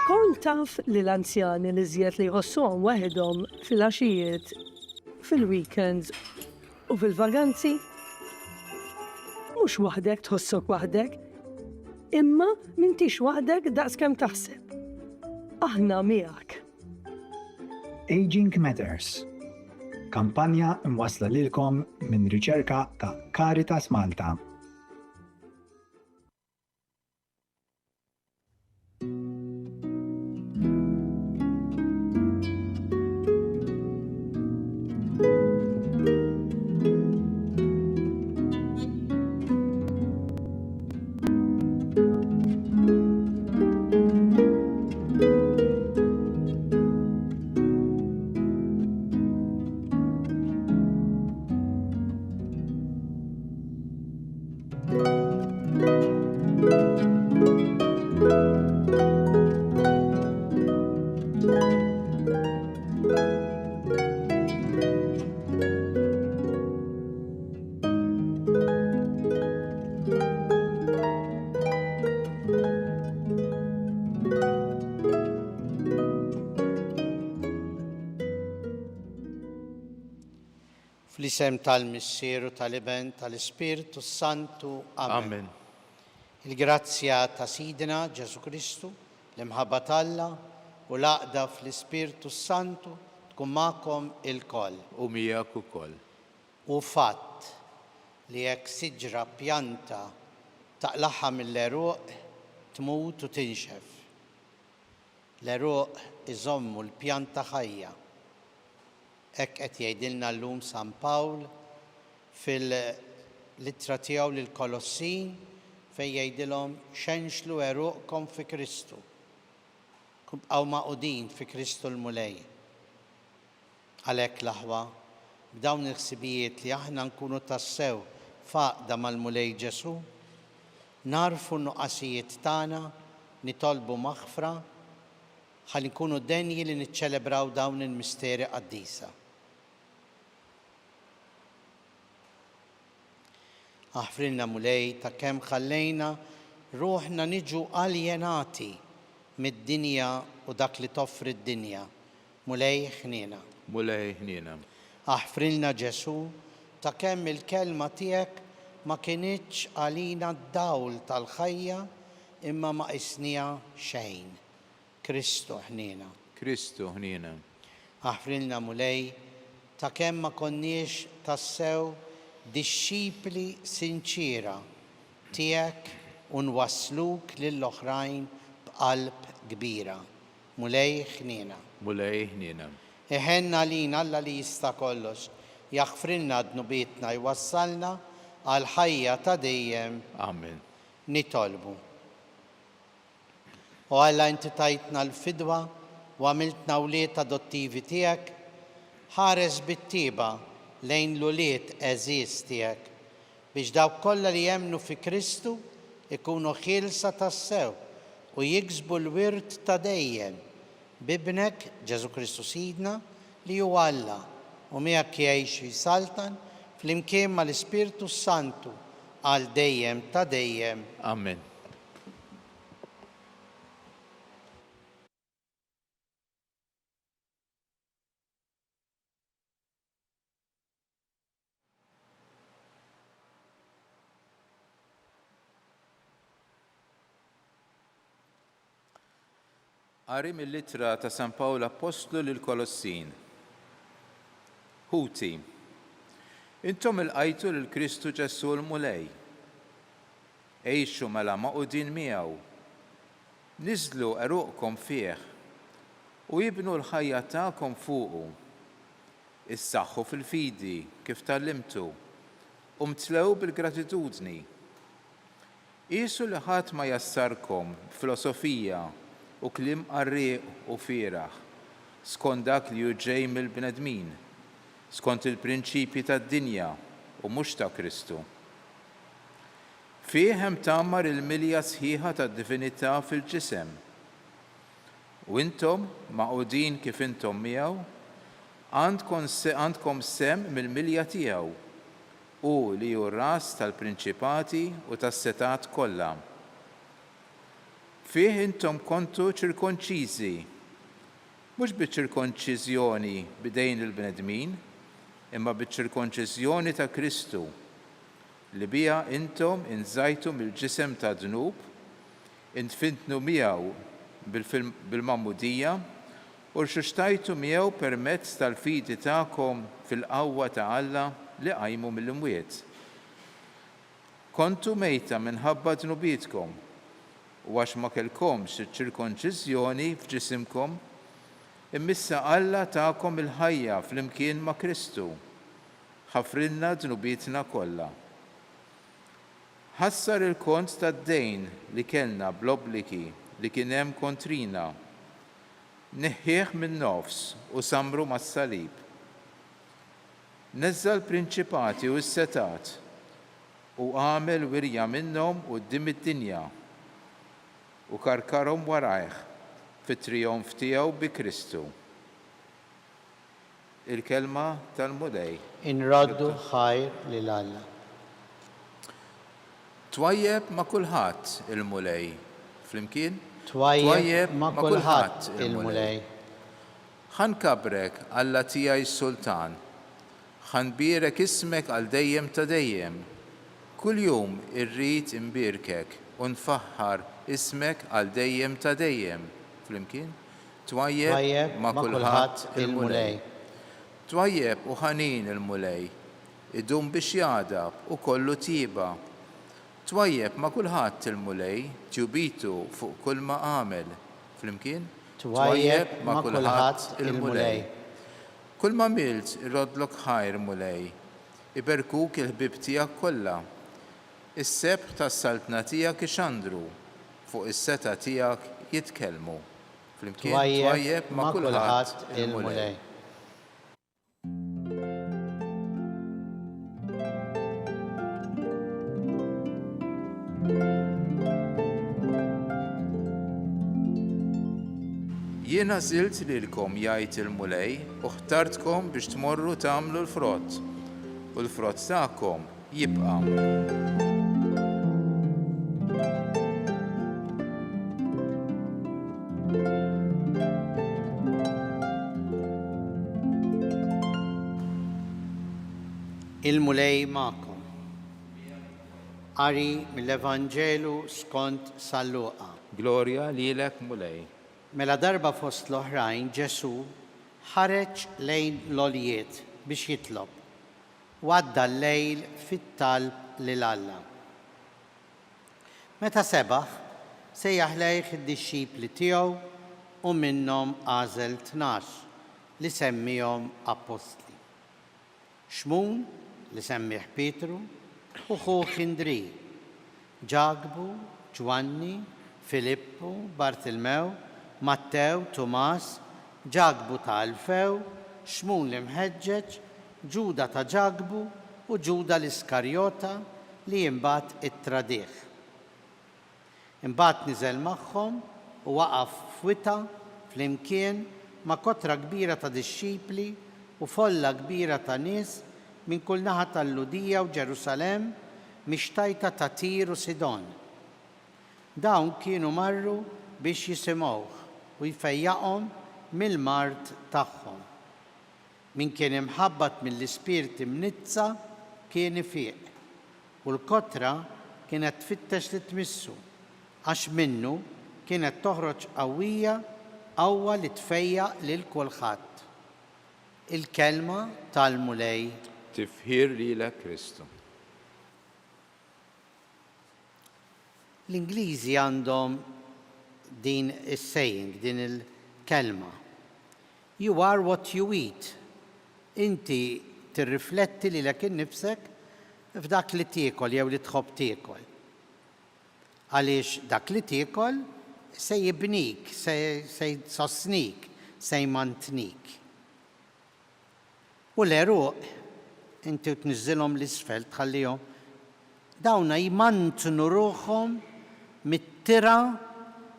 Kont taf li l-anzjani li żjed li jħossuhom waħedhom fil-għaxijiet, fil-weekends u fil-vaganzi? Mhux waħdek tħossok waħdek, imma m'intix waħdek daqskemm taħseb. Aħna miegħek. Aging Matters. Kampanja imwassla lilkom minn riċerka ta' Caritas Malta. Fl-isem tal-Missieru tal-Iben tal-Ispiritu Santu. Amen. Il-grazzja ta' Sidina Ġesu Kristu, l-imħabba t'Alla u l-għaqda fl-Ispiritu Santu tkun magħkom il-koll. U miegħek ukoll. U fatt li jekk siġra pjanta taqlaħħa mill-eruq tmut u tinxef. L-eruq iżommu l-pjanta ħajja. Hekk qed jgħidilna llum San Pawl fil-littra tiegħu lill-Kolossin fejn jgħidilhom xenxlu eruqkom fi Kristu. Bqgħu maqudin fi Kristu l-mulej. Għalhekk l-aħwa b'dawn il-ħsibijiet li aħna nkunu tassew faqda mal-mulej Ġesu, narfu n-nuqqasijiet tagħna, nitolbu maħfra, ħalli nkunu denji li niċċelebraw dawn il-misteri qaddisa. Aħfrilna mulej ta' kemm ħallejna ruħna niġu aljenati mid-dinja u dak li toffri d-dinja. Mulej ħniena. Mulej ħniena. Aħfrilna Ġesu ta' kemm il-kelma tiegħek ma kienitx għalina d-dawl tal-ħajja imma ma qisnija xejn. Kristu ħniena. Kristu ħniena. Aħfrilna mulej ta' kemm ma konniex tassew dixxipli sinċira tiegħek u nwasluk lill-oħrajn b'qalb kbira. Mulej ħniena. Mulej ħniena. Iħenna lina Alla li jista' kollox jaħfrilna d-nubietna jwassalna għal ħajja ta' dejjem. Amen. Nitolbu. U Alla inti tajtna l-fidwa u għamiltna wlied adottivi tiegħek, ħares bit-tieba lejn l-ulied eżiż tiegħek biex dawk kollha li jemmnu fi Kristu ikunu ħielsa tassew u jiksbu l-wirt ta' dejjem b'ibnek Ġesu Kristu Sidna li huwa Alla u miegħek jgħix jisaltan flimkien mal-Ispiritu Santu għal dejjem ta' dejjem. Amen. Qari mill-littra ta' San Pawl Apostlu lill-Kolossin. Ħuti, intom ilqajtu lil Kristu Ġesu l-mulej. Għejxu mela maqudin miegħu. Niżlu eruqkom fih u jibnu l-ħajja tagħkom fuqu. Issaħħu fil-fidi kif tallimtu u mtlew bil-gratitudni. Qisu li ħadd ma jassarkom filosofija u kliem qarrieq u fieraħ, skont dak li hu ġej mill-bnedmin, skont il-prinċipji tad-dinja u mhux ta' Kristu. Fih hemm tagħmar il-milja sħiħa tad-divinità fil-ġisem. U intom maqudin kif intom miegħu, għandkom sem mill-milja tiegħu u li hu r-ras tal-prinċipati u tas-setat kollha. Fih intom kontu ċirkonċiżi, mhux biċ-ċirkonċiżjoni bidejn il-bnedmin, imma biċ-ċirkonċiżjoni ta' Kristu, li biha intom inżajtu mill-ġisem ta' dnub, intfintnu miegħu bil-mammudija u rxuxtajtu miegħu permezz tal-fidi tagħkom fil-qawwa ta' Alla li qajmu mill-imwiet. Kontu mejta minħabba dnubietkom u għax ma kellkomx iċ-ċirkonċiżjoni f'ġisimkom, immissa Alla tagħkom il-ħajja flimkien ma' Kristu, ħafrilna dnubietna kollha. Ħassar il-kont tad-dejn li kellna bl-obbligi li kien hemm kontrina, neħħieh min-nofs u samru mas-salib. Neżza l-prinċipati u s-setat u għamel wirja minnhom quddiem id-dinja u karkarhom warajh fit-trijomf tiegħu bi Kristu. Il-kelma tal-Mulej. Inraddu ħajr lil Alla. Twajjeb ma' kulħadd il-Mulej. Flimkien? Twajjeb ma' kulħadd il-Mulej. Ħankabrek Alla tiegħi s-Sultan. Ħanbierek ismek għal dejjem ta' dejjem. Kuljum irrid imbierkek u nfaħħar ismek għal dejjem ta' dejjem. Flimkien? Twajjeb ma' kulħadd il-Mulej. Twajjeb u ħanin il-Mulej. Idum biex jadab u kollu tiba. Twajjeb ma' kulħadd il-Mulej, tjubitu fuq kull ma għamel. Flimkien? Twajjeb ma' kulħadd il-Mulej. Kull ma milt irrodlok ħajr Mulej, iberkuk il-ħbib tiegħek kollha. Is-sebħ tas-saltna tiegħek ixandru, fuq is-seta tiegħek jitkellmu. Flimkien? Twajjeb ma' kulħadd il-Mulej. Jiena żilt lilkom jgħid il-Mulej u ħtartkom biex tmorru tagħmlu l-frott u l-frott tagħkom jibqa'. Il-Mulej magħkom. Qari mill-Evanġelu skont San Luqa. Glorja lilek Mulej. Mela darba fost l-oħrajn Ġesu ħareġ lejn l-oljiet biex jitlob u għadda l-lejl fit-talb lil Alla. Meta sebaħ, sejjaħ lejh id-dixxipli tiegħu u minnhom għażel 12 li semmihom apostli. Xmun li semmih Pietru u ħuh Indri, Ġagbu, Ġwanni, Filippu, Bartilmew, Mattew, Tumas, Ġagbu ta' Alfew, Xmun l-imħeġġeġ, Ġuda ta' Ġagbu u Ġuda l-Iskarjota li imbagħad ittradih. Imbagħad niżel magħhom u waqaf f'wita flimkien ma' kotra kbira ta' dixxipli u folla kbira ta' nies minn kull naħa tal-Ludija u Ġerusalemm mixtajta ta' Tir u Sidon. Dawn kienu marru biex jisimgħuh u jfejjaqhom mill-mart tagħhom. Min kien imħabbat mill-ispirti mnizza kien ifieq u l-kotra kienet tfittex li tmissu għax minnu kienet toħroġ qawwa li tfejjaq lil kulħadd. Il-kelma tal-Mulej. Tifħir lilek Kristu. L-Ingliżi għandhom din is-saying, din il-kelma. You are what you eat. Inti tirrifletti lilek innifsek f'dak li tiekol jew li tħobb tiekol. Għaliex dak li tiekol se jibnik, se jsostnik, se jmantnik. U l-eruq, inti tniżżilhom l-isfel tħallihom, dawna jmantnu ruħhom mit-tira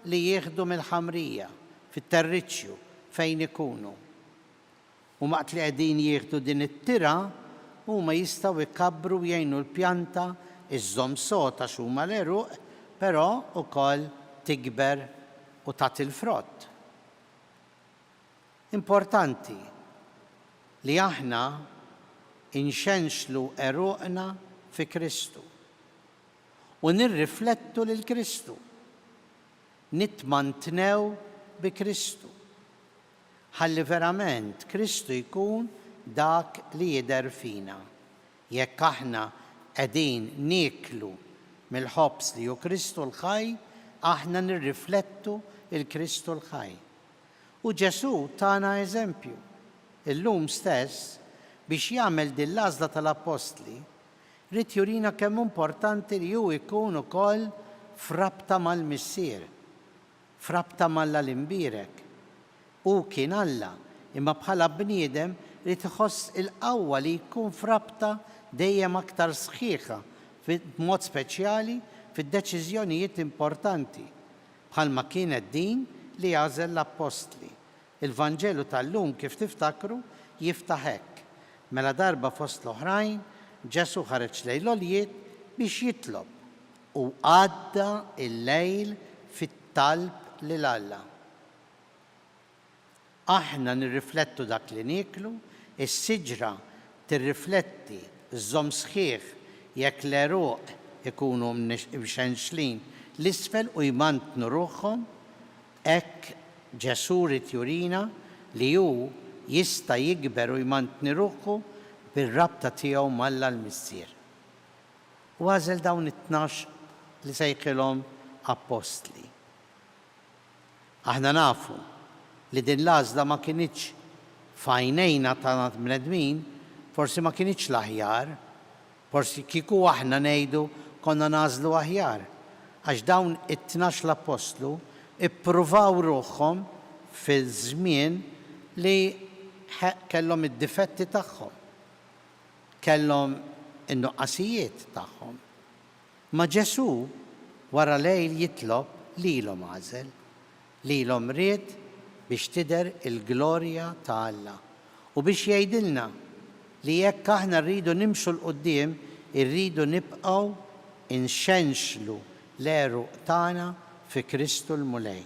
li jieħdu mill-ħamrija fit-terriċċju fejn ikunu. U waqt li qegħdin jieħdu din it-tira huma jistgħu jkabbru jgħinu l-pjanta iżżomm sota x'huma l-eruq, però wkoll tikber u tagħti l-frott. Importanti li aħna inxenxlu eruqna fi Kristu u nirriflettu lil Kristu, nitmantnew bi Kristu, ħalli verament Kristu jkun dak li jidher fina. Jekk aħna qegħdin nieklu mill-ħobs li hu Kristu l-ħaj, aħna nirriflettu il-Kristu l-ħaj. U Ġesu tana eżempju. Illum stess biex jagħmel din l-għażla tal-Apostli, rid jurina kemm importanti li hu jkun ukoll frabta mal-missier, frabta mal-imbirek. U kien Alla, imma bħala bniedem rid iħoss il-qawwa li jkun frabta dejjem aktar sħiħa, b'mod speċjali fid-deċiżjonijiet importanti, bħalma kienet din li għażel l-Apostli. Il-Vanġelu tal-lum kif tiftakru jiftaħ hekk. Mela darba fost l-oħrajn, Ġesu ħareġ lejn l-għoljiet biex jitlob u għadda il-lejl fit-talb lil Alla. Aħna nirriflettu dak li nieklu, is-siġra tirrifletti żomm sħiħ jekk l-eruq ikunu mxenxlin l-isfel u jmantnu ruħhom, hekk Ġesu rid jurina li hu jista' jikber u jmantni ruħu bir-rabta tiegħu mal-Alla l-missier. U għażel dawn it-tnax li sejħilhom apostli. Aħna nafu li din l-għażla ma kienitx f'għajnejna ta' bnedmin, forsi ma kienitx l-aħjar, forsi kieku aħna ngħidu konna nażlu aħjar, għax dawn it-tnax l-apostlu ippruvaw ruħhom fil-żmien li kellhom id-difetti tagħhom, kellhom in-nuqqasijiet tagħhom. Ma Ġesu wara lejl jitlob lilhom għażel, lilhom ried biex tidher il-glorja ta' Alla u biex jgħidilna li jekk aħna rridu nimxu l-qudiem, irridu nibqgħu inxenxlu l-eruq tagħna fi Kristu l-mulej.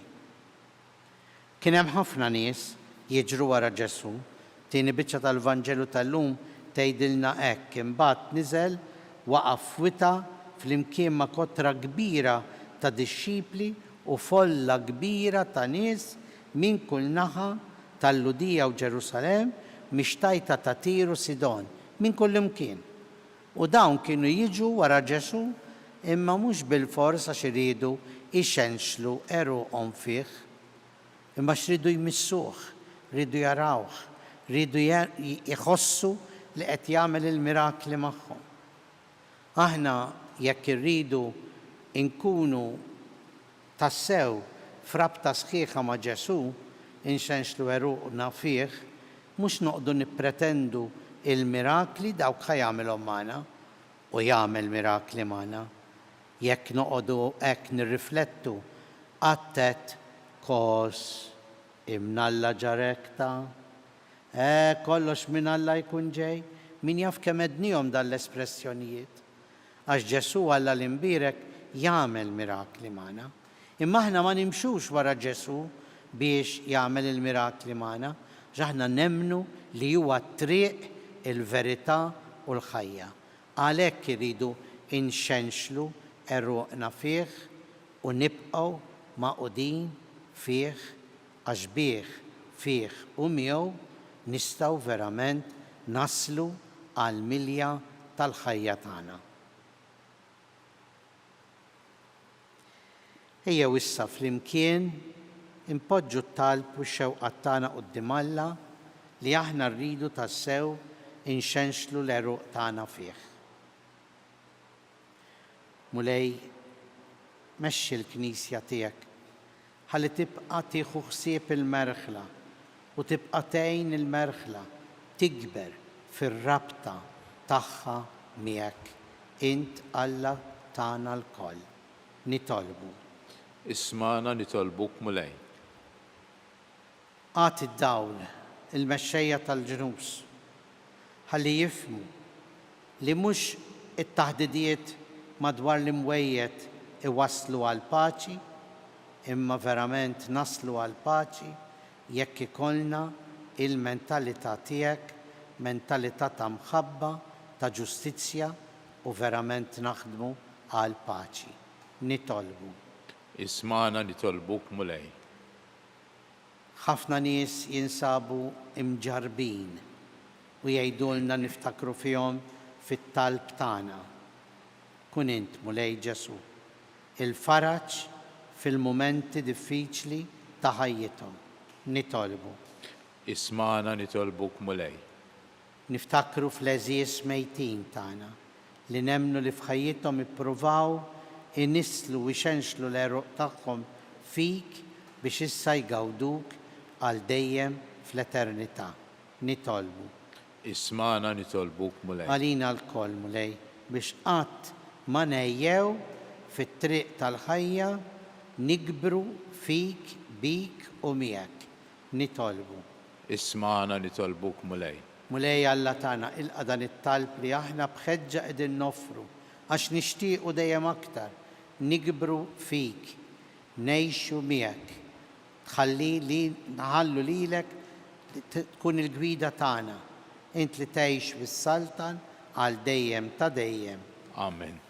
Kien hemm ħafna nies jiġru wara Ġesu, tieni biċċa tal-Vanġelu tal-lum tgħidilna hekk, imbagħad niżel waqaf wita flimkien ma' kotra kbira ta' dixxipli u folla kbira ta' nies minn kull naħa tal-Ludija u Ġerusalemm mixtajta ta' Tiru Sidon, minn kull imkien. U dawn kienu jiġu wara Ġesu imma mhux bil-fors għax iridu ixenxlu eruqhom fih, imma x'ridu jmissuh, ridu jarawh, ridu jħossu li qed jagħmel il-mirakli magħhom. Aħna jekk irridu nkunu tassew frabta sħiħa ma' Ġesu, inxenxlu eruqna fih, mhux noqdu nippretendu il-mirakli dawk ħajamilhom magħna u jagħmel mirakli magħna. Jekk noqogħdu hekk nirriflettu għattet kos imnalla ġarekta, kollox minn Alla jkun ġej, min jaf kemm ednihom dan l-espressjonijiet. Għax Ġesu Alla l-imbirek jagħmel mirakli magħna. Imma aħna ma nimxux wara Ġesu biex jagħmel il-mirakli magħna, ġaħna nemmnu li huwa t-triq, il-verità u l-ħajja. Għalhekk iridu inxenxlu eruqna fih u nibqgħu maqudin fih għax bih, fih u miegħu nistgħu verament naslu għall-milja tal-ħajja tagħna. Ejjew issa flimkien impoġġu t-talb u x-xewqat tagħna quddiem Alla li aħna rridu tassew inxenxlu l-eruq tagħna fih. Mulej, mexxi l-Knisja tiegħek ħalli tibqa' tieħu ħsieb il-merħla u tibqa' tgħin il-merħla tikber fir-rabta tagħha miegħek. Int Alla tagħna l-koll. Nitolbu. Ismana nitolbuk mulej. Għati d-dawl il-mexxejja tal-ġnus ħalli jifhmu li mhux it-taħdidiet madwar l-imwejjed iwasslu għal paċi, imma verament naslu għal paċi jekk ikollna il-mentalità tiegħek, mentalità ta' mħabba, ta' ġustizzja u verament naħdmu għal paċi. Nitolbu. Ismana nitolbuk mulej. Ħafna nies jinsabu imġarbin u jgħidulna niftakru fihom fit-talb tagħna. Kun int mulej Ġesu, il-faraġ fil-mumenti diffiċli ta' ħajjithom. Nitolbu. Ismana nitolbuk mulej. Niftakru fl-eżies mejtin tagħna li nemmnu li f'ħajjithom ippruvaw inislu u jxenxlu l-eruq tagħhom fik biex issa jgawduk għal dejjem fl-eternità. Nitolbu. Ismana nitolbuk mulej. Għalina l-koll mulej biex qatt ma nejjew fit-triq tal-ħajja nikbru fik, bik u miegħek. Nitolbu. Ismana nitolbuk mulej. Mulej Alla tagħna ilqa' dan it-talb li aħna bħeġġa qegħdin noffru għax nixtiequ dejjem aktar nikbru fik, ngħixu miegħek. Nħallu lilek tkun il-gwida tagħna. Int li tgħix fis-Saltan għal dejjem ta' dejjem. Amen.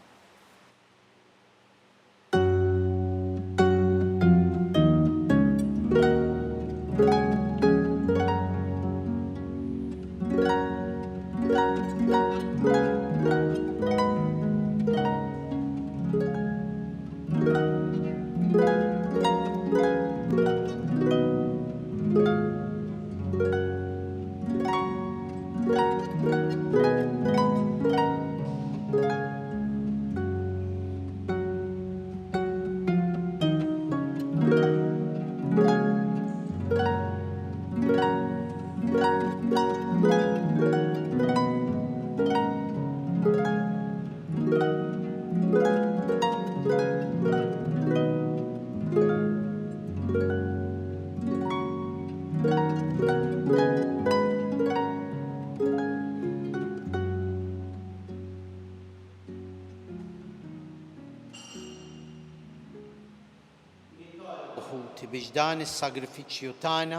Biex dan is-sagrifiċċju tagħna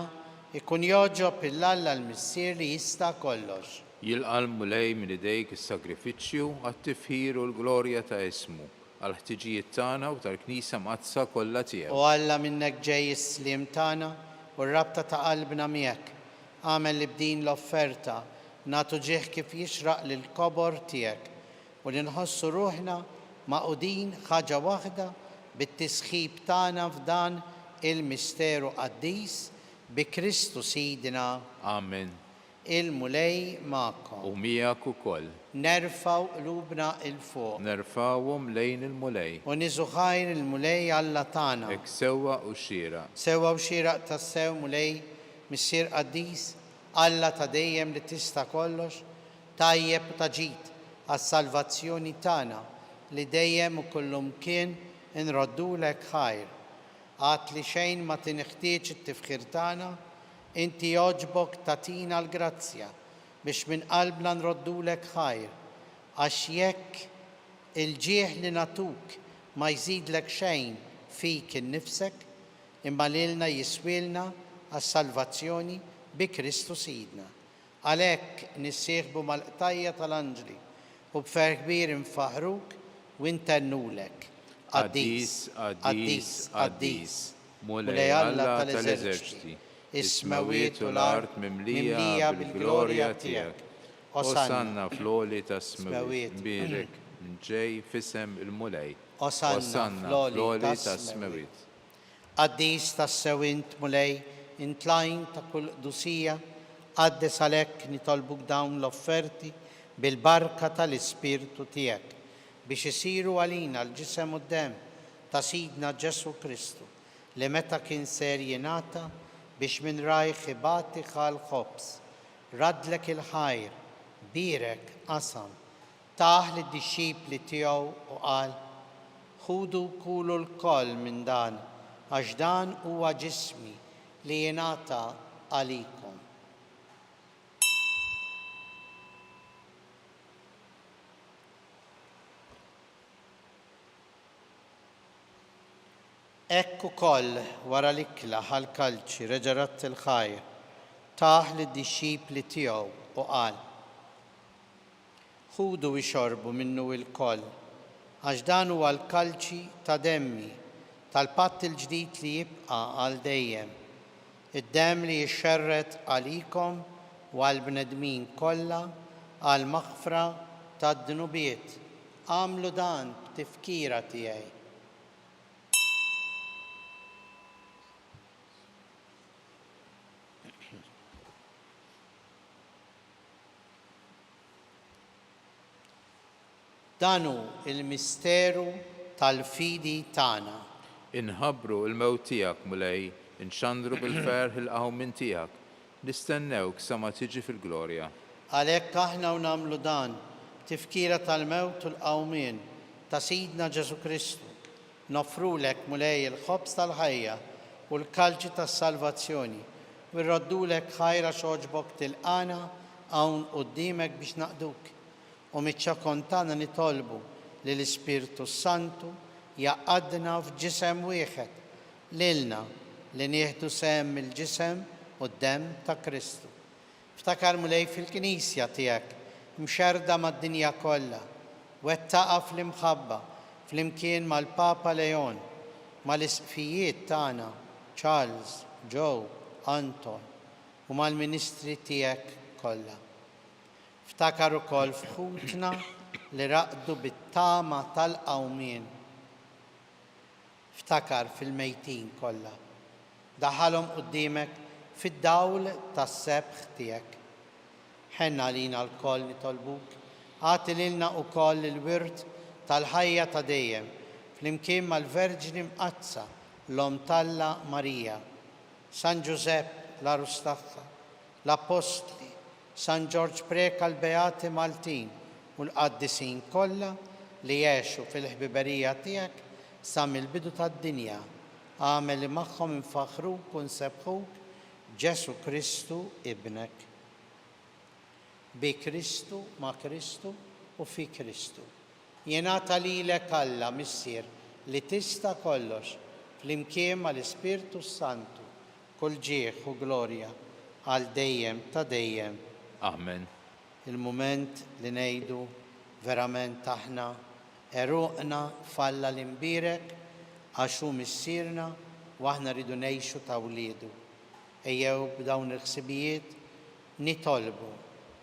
ikun joġob il-Alla l-Missier li jista' kollox. Jilqal mulej minn idejk is-sagrifiċċju għat-tifħir u l-glorja ta' ismu għal-ħtiġijiet tagħna u tal-Knisja mqazza kollha tiegħu. U Alla minnek ġej is-sliem tagħna u r-rabta ta' qalbna miegħek. Għamel li b'din l-offerta nagħtu ġieħ kif jixraq lill-kobor tiegħek u li nħossu ruħna maqudin ħaġa waħda bit-tisħib tagħna f'dan il-misteru qaddis bi Kristu Sidina. Amen. Il-mulej magħkom. U miegħek ukoll. Nerfaw qlubna il-fuq. Nerfawhom lejn il-mulej. U niżu ħajr il-mulej Alla tagħna. Hekk sewwa u xieraq. Sewwa u xieraq tas-sew mulej missier qaddis Alla ta' dejjem li tista' kollox, tajjeb u ta' ġid għas-salvazzjoni tagħna li dejjem u kullum kien inroddulek ħajr. Għat li xejn ma tinħtieġ it-tifħir tagħna, inti joġbok tatina l-grazzja biex minn qalbna nroddulek ħajr. Għax jekk il-ġieħ li natuk ma jżidlek xejn fik innifsek, imma lilna jiswilna għas-salvazzjoni bi Kristu Sidna. Għalhekk nissieħbu mal-qtajja tal-anġli u b'fer kbir infaħruk u intennulek. Qaddis, qaddis, qaddis, mulej Alla tal-eżerċiti, is-smawiet u l-art mimlija bil-glorja tiegħek. Osanna fl-oli tas-smawiet, mbirek ġej fisem il-mulej. Osanna fl-oli tas-smawiet. Qaddis tas-sewint mulej, intlajn ta' kull qdusija, qaddes għalhekk nitolbuk dawn l-offerti bil-barka tal-Ispirtu tiegħek biex isiru għalina l-ġisem u d-dem ta' Sidna Ġesu Kristu li meta kien ser jingħata biex minn rajħ ibati ħal ħobs, radlek il-ħajr, birek qasam, taħ li d-dixxipli tiegħu u qal: ħudu kulu l-koll minn dan, għax dan huwa ġismi li jingħata għalikom. Ekku koll wara l-ikla ħal-kalċi reġarat il-ħajja taħ lid-dixxipli tiegħu u qal: Ħudu u xorbu minnu il-koll, għax dan huwa l-kalċi ta' demmi tal-patt il-ġdid li jibqa' għal dejjem, id-demm li jixxerret għalikom u għall-bnedmin kollha għal maghfra tad-dnubiet. Għamlu dan b'tifkira tiegħi. Danu il-misteru tal-fidi tagħna. Inħabbru il-mewt tiegħek mulej, inxandru bil-ferħ il-qawmin tiegħek, nistennewk sa ma tiġi fil-glorja. Għalhekk aħna u nagħmlu dan tifkira tal-mewt u l-qawmien ta' Sidna Ġesu Kristu. Nofrulek mulej il-ħobż tal-ħajja u l-kalċi tas-salvazzjoni u rroddulek ħajra xogħġbok tilqana hawn quddiemek biex naqduk. U miċ-ċakon tagħna nitolbu li l-Ispirtu Santu jaqgħadna f'ġisem wieħed lilna li nieħdu sehem il-ġisem u d-demm ta' Kristu. Ftakar mulej fil-Knisja tiegħek mxerda mad-dinja kollha, wettaqa fl-imħabba flimkien mal-Papa Leon, mal-isqfijiet tagħna Charles, Joe, Anton u mal-ministri tiegħek kollha. Ftakar ukoll f'ħutna li raqdu bit-tama tal-qawmien. Ftakar fil-mejtin kollha. Daħalhom quddiemek fid-dawl tas-sebħ tiegħek. Ħenna lina l-koll nitolbuk, għati lilna ukoll il-wirt tal-ħajja ta' dejjem, flimkien mal-Verġini Mqazza, l-Om Talla Marija, San Giuseppe l-arus tagħha, l-Apostli, San George Preka l-Beati Maltin u l-qaddisin kollha li jgħixu fil-ħbiberija tiegħek sa mill-bidu tad-dinja. Għamel li magħhom infaħruk u nsebħuk Ġesu Kristu ibnek. Bi Kristu, ma' Kristu u fi Kristu. Jingħata lilek Alla missier li tista' kollox flimkien mal-Ispirtu Santu kull ġieħ u glorja għal dejjem ta' dejjem. Amen. Il-mument li ngħidu verament aħna eruqna falla l-imbirek għax hu missierna u aħna rridu ngħixu ta' wliedu. Ejjew b'dawn il-ħsibijiet nitolbu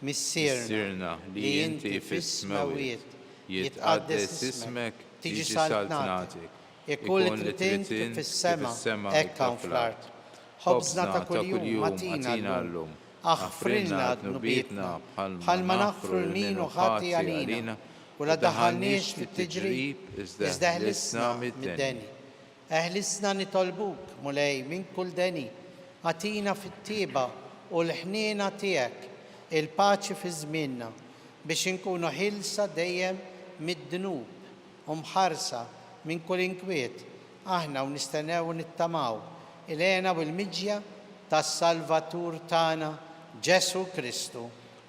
missierna li inti fis-smawiet jitqaddes ismek tiġi saltnatik ikun li trid fis-sema hekk hawn fl-art. Ħobżna ta' kuljum atina llum. Aħfrilna dnubietna bħalma naħfru l-min u ħati għalina u la daħalniex fit-tiġrib iżda ħlisna mid-deni. Eħlisna nitolbuk mulej minn kull deni, għatina fit-tieba u l-ħniena tiegħek il-paċi fi żmienna biex inkunu ħilsa dejjem mid-dnub u mħarsa minn kull inkwiet aħna u nistennew u nittamaw il-għena u l-miġja tas-Salvatur tagħna Ġesu Kristu.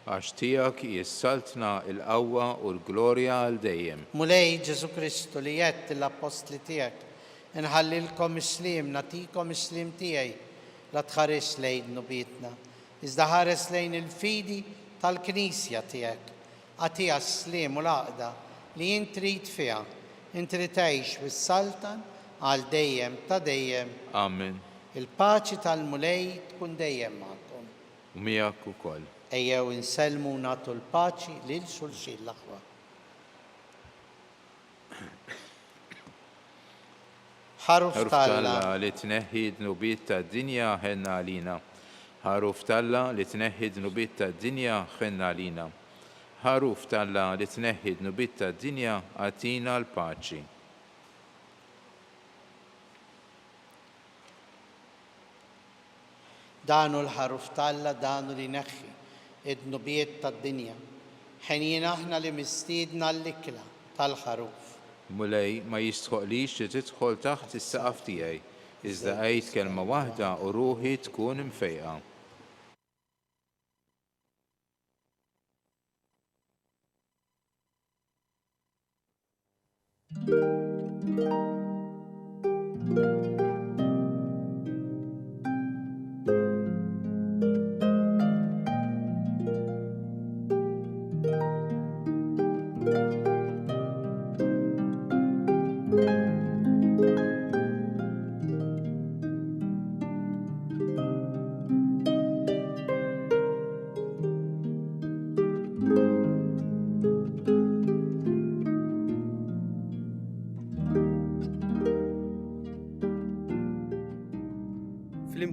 Għax tiegħek jissaltna il-qawwa u l-glorja għal dejjem. Mulej Ġesu Kristu li jett l-apostli tiegħek inħallilkom islim, natikom islim tiegħi la tħares lejn nubietna. Iżda ħares lejn il-fidi tal-Knisja tiegħek. Għatija s-slim u l-għaqda li jint trid fiha, int trid tgħix bis-saltan għal dejjem ta' dejjem. Amen. Il-paċi tal-mulej tkun dejjem magħkom. U miegħek ukoll. Ejjew insellmu nagħtu l-paċi lil xulxin l-aħwa. Ħaruf Talla li tneħħi d-nubiet tad-dinja ħenna għalina. Ħaruf Talla li tneħħi d-nubiet tad-dinja ħenna għalina. Ħaruf Talla li tneħħi d-nubiet tad-dinja għatina l-paċi. Danu l-ħaruf Talla danu li neħħi id-nubiet tad-dinja. Ħenjien aħna li mistiedna l-ikla tal-ħaruf. Mulej ma jistħoqlix li tidħol taħt is-saqaf tiegħi, iżda qgħid kelma waħda u ruħi tkun imfejqa. thank you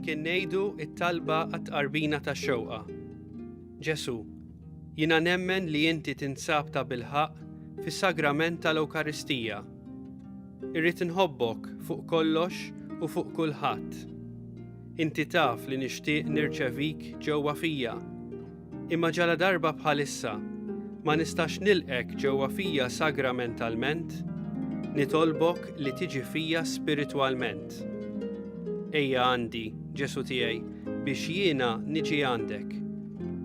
kien ngħidu t-talba għat-tqarbina tax-xewqa. Ġesu, jiena nemmen li inti tinsab ta' bilħaq fis-sagrament tal-Ewkaristija. Irrid inħobbok fuq kollox u fuq kulħadd. Inti taf li nixtieq nirċevik ġewwa fija, imma ġala darba bħalissa ma nistax nilqek ġewwa fija sagramentalment, nitolbok li tiġi fija spiritwalment. Ejja għandi, Ġesu tiegħi, biex jiena niġi għandek.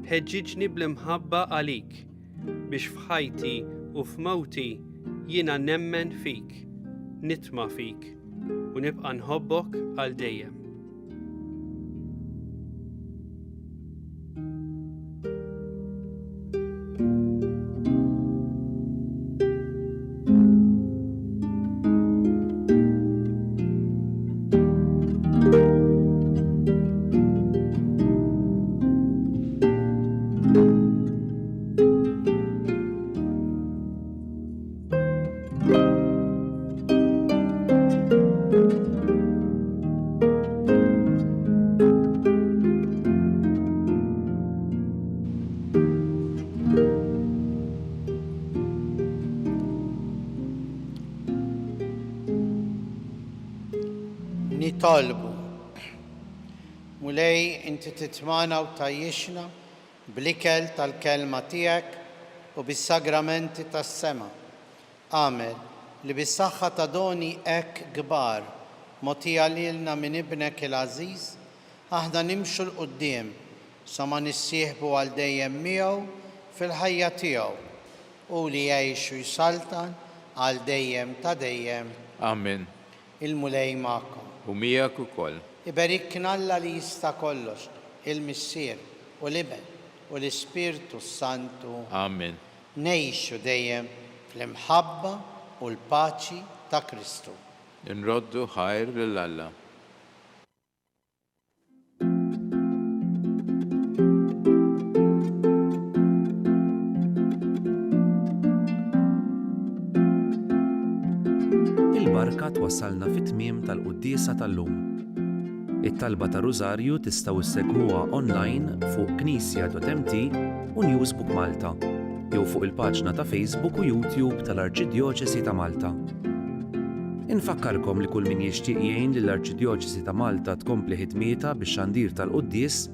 Ħeġġiġni bl-imħabba għalik, biex f'ħajti u f'mewti jiena nemmen fik, nitma' fik u nibqa' nħobbok għal dejjem. Nitolbu. Mulej inti titmana u tajjixna bl-ikel tal-kelma tiegħek u bis-sagramenti tas-sema. Għamel li bis-saħħa ta' doni hekk kbar mogħtija lilna minn ibnek il-għażiż aħna nimxu l-qudiem sa ma nissieħbu għal dejjem miegħu fil-ħajja tiegħu u li jgħixu jsaltan għal dejjem ta' dejjem. Amen. Il-mulej magħkom. U miegħek ukoll. Iberikna Alla li jista' kollox, il-Missier u l-Iben u l-Ispirtu Santu. Amen. Ngħixu dejjem fl-imħabba u l-paċi ta' Kristu. Nroddu ħajr lil Alla. Il-barka twassalna fit-tmiem tal-quddiesa tal-lum. It-talba ta' Rużarju tistgħu issegħuha online fuq knisja.mt u Newsbook Malta jew fuq il-paġna ta' Facebook u YouTube tal-Arċidjoċesi ta' Malta. Infakkarkom li kull min jixtieq jgħin lill-Arċidjoċesi ta' Malta tkompli ħidmietha bix-xandir tal-quddies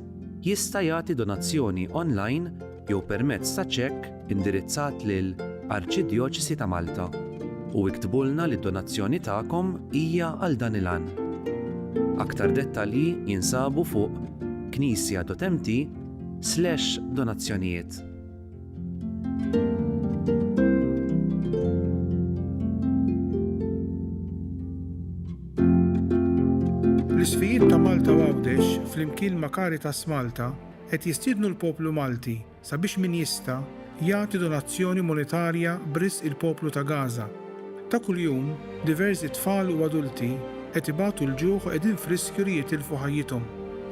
jista' jagħti donazzjoni online jew permezz ta' ċekk indirizzat lil Arċidjoċesi ta' Malta u iktbulna li d-donazzjoni tagħkom hija għal dan il-għan. Aktar dettalji jinsabu fuq knisja.mt/donazzjonijiet. L-isfijiet ta' Malta u Għawdex flimkien ma' Caritas Malta qed jistiednu l-poplu Malti sabiex min jista' jagħti donazzjoni monetarja b'risq il-poplu ta' Gaza. Ta' kuljum diversi tfal u adulti qed ibatu l-ġuħ u qegħdin f'riskju li jitilfu ħajjithom.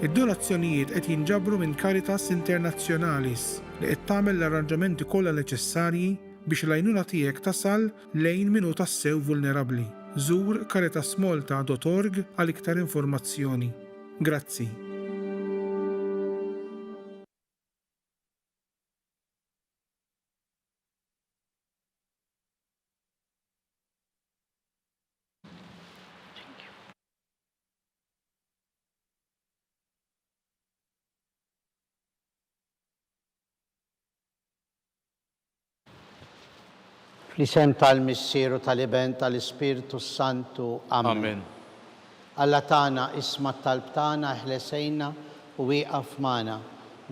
Id-donazzjonijiet qed jinġabru minn Caritas Internazzjonalis li qed tagħmel l-arranġamenti kollha neċessarji biex l-għajnuna tiegħek tasal lejn min hu tassew vulnerabbli. Żur caritasmalta.org għal iktar informazzjoni. Grazzi. Fl-isem tal-Missieru tal-Iben tal-Ispirtu Santu. Amen. Amen. Alla tagħna isma' t-talb tagħna ħlesejna u wieqaf magħna.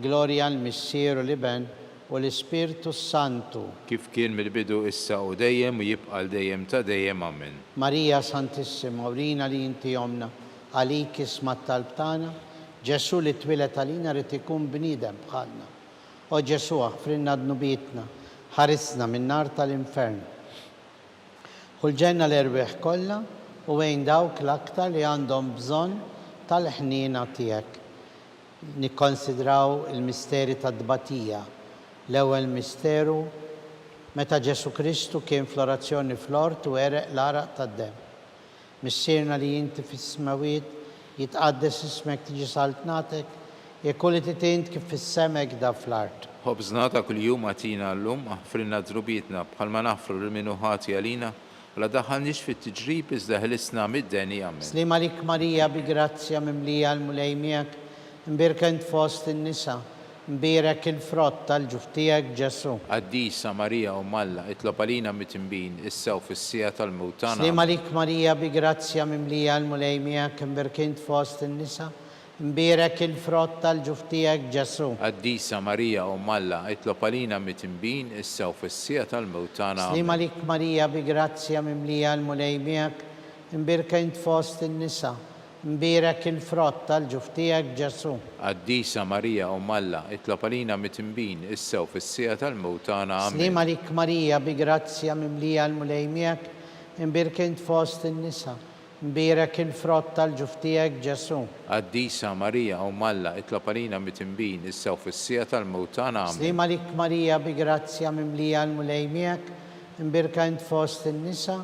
Glorja l-Missieru l-Iben u l-Ispirtu Santu. Kif kien mill-bidu issa u dejjem u jibqa' dejjem ta' dejjem. Amen. Marija Santissima, urina li inti jomna, għalik isma' t-talb tagħna, Ġesu li twilet għalina rid ikun bniedem bħalna. O Ġesu aħfrinna dnubietna, ħarisna minn nar tal-infern. Ħulġenna l-erbieħ kollha u wejn dawk l-aktar li għandhom bżonn tal-ħniena tiegħek. Nikkonsidraw il-misteri tad-dbatija. L-ewwel misteru meta Ġesu Kristu kien fl-orazzjoni fl-ort u ereq l-araq tad-dem. Missierna li inti fis-smawiet يتقدس اسمك تيجي سلطنتك يكون تتنت كيف في السماء كده في الأرض. خبزنا كل يوم أتينا اللوم اغفر لنا ذنوبنا بحال ما نغفر للمنوهات يالينا ولا دخلنيش في التجريب إذ هلسنا مداني آمين. سليم عليك ماريا بجراتيا مملية المليميك مباركة في وسط النساء مبارك الفرط الجفتيك جسو. قديسة ماريا أم الله اطلب علينا متنبين السو في السيئة الموتانا. سليم عليك ماريا بجراتيا مملية المليميك مباركة في وسط النساء مبارك الفرط الجفتيك جسو. قديسة ماريا أم الله اطلب علينا متنبين السو في السيئة الموتانا. سليم عليك ماريا بجراتيا مملية المليميك مباركة في وسط النساء مبارك الفرط الجفتيك جسو. قديسة ماريا أم الله اطلب علينا متنبين السو في السيئة الموتانا. سليم عليك ماريا بجراتيا مملية المليميك مباركة في وسط النساء مبارك الفرط الجفتيك جسو. قديسة ماريا أم الله اطلب علينا متنبين السو في السيئة الموتانا. سليم عليك ماريا بجراتيا مملية المليميك مباركة في وسط النساء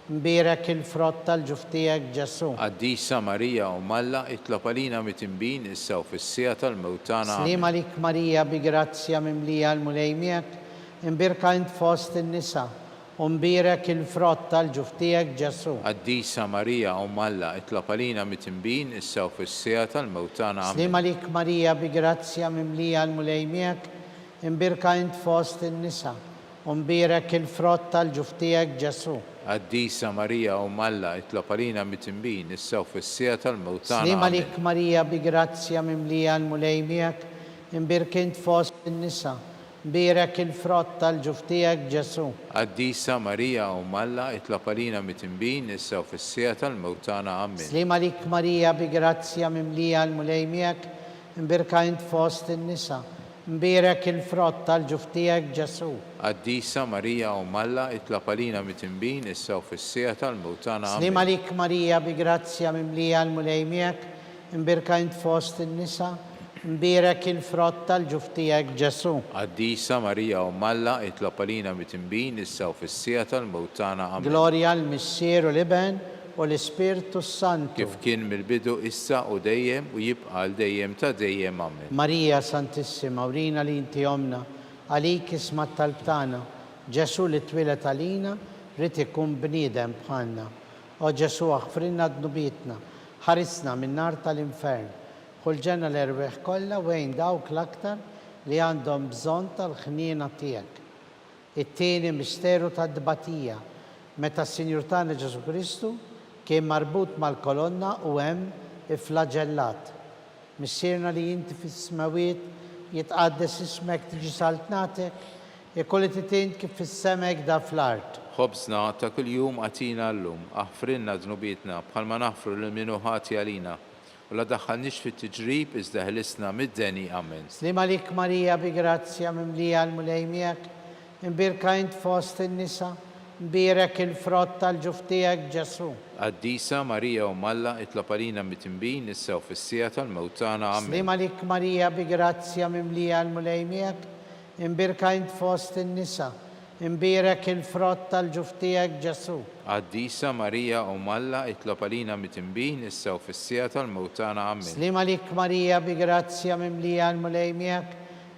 مبارك الفرط الجفتيك جسو. قديسة ماريا أم الله اطلب علينا متنبين السو في السيئة الموتانا. سليم عليك ماريا بجراتيا مملية المليميك مباركة في وسط النساء ومبارك الفرط الجفتيك جسو. قديسة ماريا أم الله اطلب علينا متنبين السو في السيئة الموتانا. سليم عليك ماريا بجراتيا مملية المليميك مباركة في وسط النساء ومبارك الفرط الجفتيك جسو. قديسة ماريا أم الله اطلب علينا متنبين السو في السيئة الموتانا. سليم عليك ماريا بجراتيا مملية المليميك مباركة في وسط النساء مبارك الفرط الجفتيك جسو. قديسة ماريا أم الله اطلب علينا متنبين السو في السيئة الموتانا. آمين. سليم عليك ماريا بجراتيا مملية المليميك مباركة في وسط النساء مبارك الفرط الجفتيك جسو. قديسة ماريا أم الله اطلب علينا متنبين السو في السيئة الموتانا. سليم آمين. عليك ماريا بجراتيا مملية المليميك مباركة في وسط النساء مبارك الفرط الجفتيك جسو. قديسة ماريا أم الله اطلب علينا متنبين السو في السيئة الموتانا. آمين. جلوريا المسير والابن والسبيرتو سانتو كيف كان من البدو إسا وديم ويبقى لديم تديم. آمين. ماريا سانتيسيما ورينا لي انت يومنا عليك اسم التلبتانا جسو اللي اتولد علينا ريتكم بنيدم بخانا او جسو اغفر لنا ذنوبيتنا حرسنا من نار الانفرن قل جنة الارواح كلها وين داوك الاكتر اللي عندهم بزون الخنينة تيك. التاني مستيرو تدباتية متى السنيورتان جسو كريستو كان مربوط مع الكولونا وهم فلاجلات. مسيرنا اللي انت في السماوات يتقدس اسمك تيجي سلطنتك يكون تتنت كيف في السماء كده في الارض. خبزنا كل يوم أتينا اللوم اغفر لنا ذنوبيتنا بحال ما نغفر للمنوهات يالينا ولا دخلنيش في التجريب إذ هلسنا مداني. آمين. سليم عليك ماريا بجراتيا مملية المليميك مباركة في وسط النساء مبارك الفرط الجفتيك جسو. قديسة ماريا أم الله اطلب علينا متنبين السو في السيئة الموتانا. آمين. سليم عليك ماريا بجراتيا مملية المليميك مباركة في وسط النساء مبارك الفرط الجفتيك جسو. قديسة ماريا أم الله اطلب علينا متنبين السو في السيئة الموتانا. آمين. سليم عليك ماريا بجراتيا مملية المليميك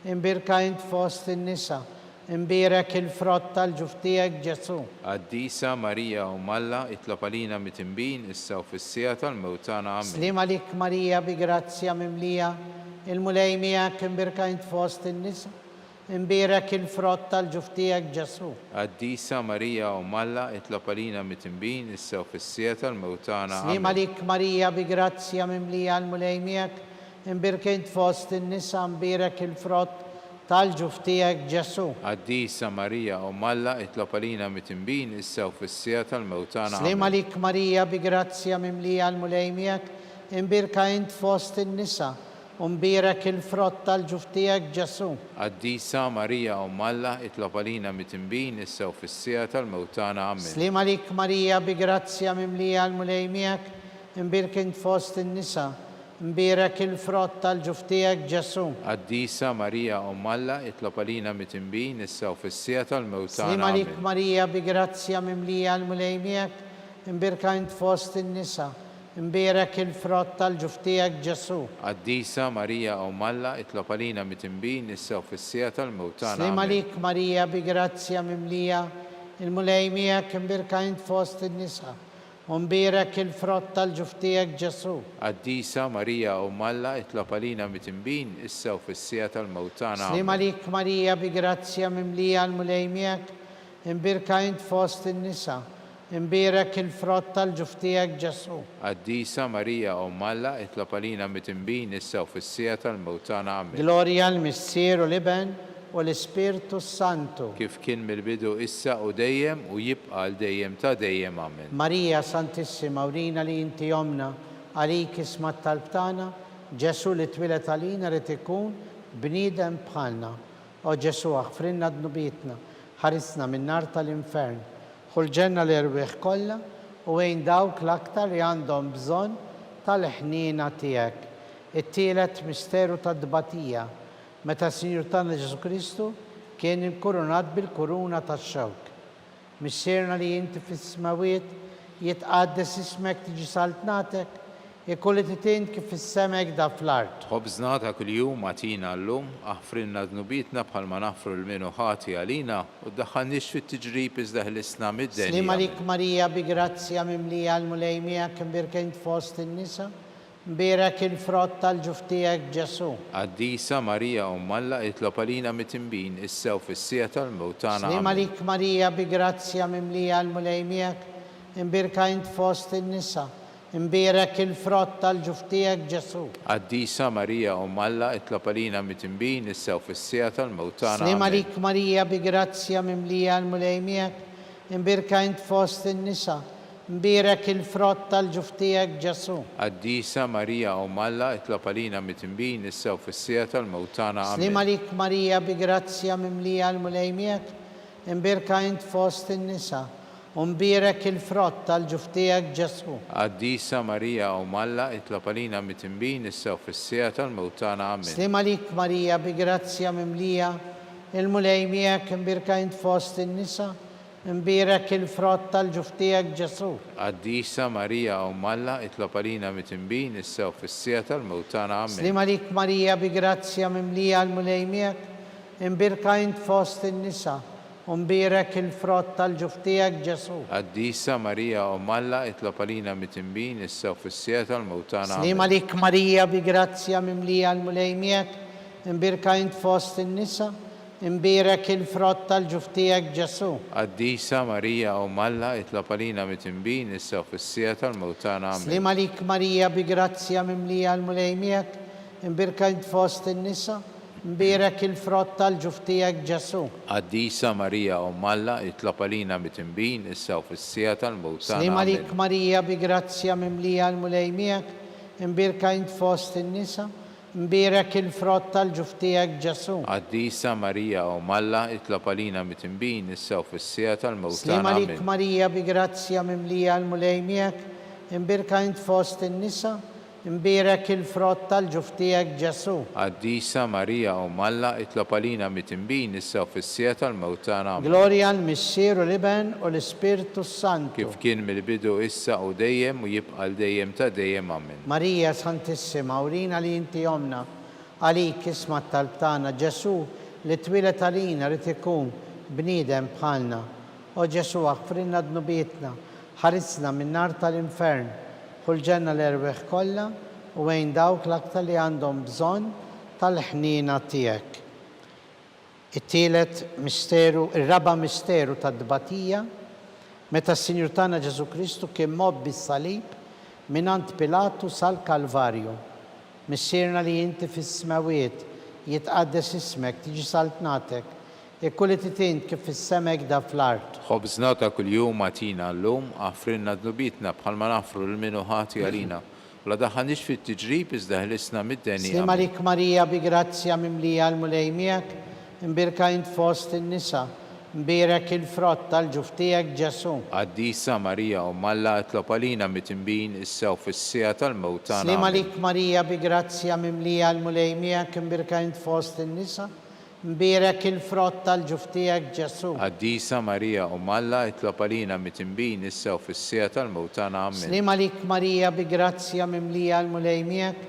مباركة في وسط النساء مبارك الفرط الجفتيك جسو. قديسة ماريا أم الله اطلب علينا متنبين السو في السيئة الموتانا. آمين. سليم عليك ماريا بجراتيا مملية المليميك مباركة في وسط النساء مبارك الفرط الجفتيك جسو. قديسة ماريا أم الله اطلب علينا متنبين السو في السيئة الموتانا. سليم آمين. عليك ماريا بجراتيا مملية المليميك مباركة في وسط النساء مبارك الفرط الجفتيك جسو. قديسة ماريا أم الله اطلب علينا متنبين السو في السيئة الموتانا. سليم عليك ماريا بجراتيا مملية المليميك مباركة في وسط النساء ومبارك الفرط الجفتيك جسو. قديسة ماريا أم الله اطلب علينا متنبين السو في السيئة الموتانا. آمين. سليم عليك ماريا بجراتيا مملية المليميك مباركة في وسط النساء مبارك الفرط الجفتيك جسو. قديسة ماريا أم الله اطلب علينا متنبين السو في السيئة الموتانا. سليم عليك آمين. ماريا بجراتيا مملية المليميك مباركة في وسط النساء mbirak il-frott tal-ġuf tiegħek Ġesu. Qaddisa Marija u Malla itlob għalina mit-imbin issa u fis-sija tal-mewt tagħna. Slima Amen. lik Marija bi grazzja mimlija, il-mulej miegħek imbirka int fost in-nisa, u mbirak il-frott tal-ġuf tiegħek Ġesu. Qaddisa Marija u Malla itlob għalina mit-imbin issa u fis-sija tal-mewt tagħna. Slima Amen. lik Marija bi grazzja mimlija, il-mulej miegħek imbirka int fost in-nisa, mbirak il-frott tal-ġuf tiegħek Ġesu. Qaddisa Marija u Malla itlob għalina mit-imbin issa u fis-sija tal-mewt tagħna. Amen. Gloria al-Missier u l-Iben u l-Ispirtu Santu. Kif kien mill-bidu issa u dejjem u jibqa' għal dejjem ta' dejjem. Amen. Marija Santissima, urina li inti jomna, għalik ismat tal-btana, Ġesu li twilet għalina rrit ikun bniedem bħalna. O Ġesu għafrinna d-nubitna, ħarisna minn nar tal-infern, ħulġenna l-irwieħ kollha u għejn dawk l-aktar li għandhom bżonn tal-ħnina tiegħek. It-tielet misteru tad-dbatija, meta s-Sinjur tagħna Ġesu Kristu kien inkurunat bil-kuruna tax-xewk. Missierna li inti fis-smawiet jitqaddes ismek tiġi saltnatek, ikolli titint kif is-semek da fl-art. Ħobżna ta' kuljum għatina llum, aħfrinna dnubitna bħalma naħfru l-minu ħati għalina u ddaħħalniex fit-tiġrib iżda ħlisna mid-denja. Slima lik Marija bi grazzja mimlija l-mulej miegħek imbirkejn fost in-nisa, mbirak il-frott tal-ġuf tiegħek Ġesu. Qaddisa Marija u Malla itlob għalina mit-imbin issa u fis-sija tal-mewt tagħna. Slima Amen. lik Marija bi grazzja mimlija l-mulej miegħek imbirkejn fost in-nisa, mbirak il-frott tal-ġuf tiegħek Ġesu. Qaddisa Marija u Malla itlob għalina mit-imbin issa u fis-sija tal-mewt tagħna. Slima Amen. lik Marija bi grazzja mimlija l-mulej miegħek imbirkejn fost in-nisa, mbirak il-frott tal-ġuf tiegħek Ġesu. Qaddisa Marija u Malla itlob għalina mit-imbin issa u fis-sija tal-mewt tagħna. Slima Amen. lik Marija bi grazzja mimlija l-mulej miegħek imbirkejn fost in-nisa, u mbirak il-frott tal-ġuf tiegħek Ġesu. Qaddisa Marija u Malla itlob għalina mit-imbin issa u fis-sija tal-mewt tagħna. Amen. Slima lik Marija bi grazzja mimlija il-mulej miegħek imbirkejn fost in-nisa, mbirak il-frott tal-ġuf tiegħek Ġesu. Qaddisa Marija u Malla itlob għalina mit-imbin issa u fis-sija tal-mewt tagħna. Amen. Slima lik Marija bi grazzja mimlija l-mulej miegħek imbirkejn fost in-nisa, u mbirak il-frott tal-ġuf tiegħek Ġesu. Qaddisa Marija u Malla itlob għalina mit-imbin issa u fis-sija tal-mewt tagħna. Slima Amen. lik Marija bi grazzja mimlija l-mulej miegħek imbirkejn fost in-nisa, mbirak il-frott tal-ġuf tiegħek Ġesu. Qaddisa Marija u Malla itlob għalina mit-imbin issa u fis-sija tal-mewt tagħna. Amen. Slima lik Marija bi grazzja mimlija l-mulej miegħek imbirkejn fost in-nisa, mbirak il-frott tal-ġuf tiegħek Ġesu. Qaddisa Marija u Malla itlob għalina mit-imbin issa u fis-sija tal-mewt tagħna. Slima lik Amen. Marija bi grazzja mimlija l-mulej miegħek imbirkejn fost in-nisa, mbirak il-frott tal-ġuf tiegħek Ġesu. Qaddisa Marija u Malla itlob għalina mit-imbin issa u fis-sija tal-mewt Slima tagħna. lik Amen. Marija bi grazzja mimlija l-mulej miegħek imbirkejn fost in-nisa, mbirak il-frott tal-ġuf tiegħek Ġesu. Qaddisa Marija u Malla itlob għalina mit-imbin issa u fis-sija tal-mewt tagħna. Amen. Gloria al-Missier u l-Iben u l-Ispirtu Santu. Kif kien mill-bidu issa u dejjem u jibqa' għal dejjem ta' dejjem. Amen. Marija Santissima, urina li inti jomna, għalik ismat tal-btana, Ġesu li twilet għalina rrit ikun bniedem bħalna. O Ġesu għafrinna d-nubitna, ħarisna minn nar tal-infern, ħulġenna l-erweħ kollha u għejn dawk l-aktar li għandhom bżonn tal-ħnina tiegħek. It-tielet misteru, ir-raba misteru tad-dbatija, meta s-Sinjur tagħna Ġesu Kristu kien mobbi s-salib minant Pilatu sal-Kalvarju. Missierna li inti fis-smawiet jitqaddes ismek tiġi saltnatek, ikkulli titint kif is-semek da fl-art. Ħobżna ta' kuljum għatina llum, aħfrinna dnubitna bħalma naħfru l-minu ħati għalina. U la daħħalniex fit-tiġrib iżda ħlisna mid-denja. Slima lik Marija bi grazzja mimlija l-mulej miegħek imbirkejn fost in-nisa, mbirak il-frott tal-ġuf tiegħek Ġesu. Qaddisa Marija u Malla itlob għalina mit-imbin issa u fis-sija tal-mewt tagħna. Slima Amen. lik Marija bi grazzja mimlija l-mulej miegħek imbirkejn fost in-nisa, mbirak il-frott tal-ġuftijak Ġesu. Qaddisa Marija Umm Alla, itlob għalina mit-tinbin issa u fis-sija tal-mewtana. Amen. Slim għalik Marija bi grazzja mimlija l-mulejmijak,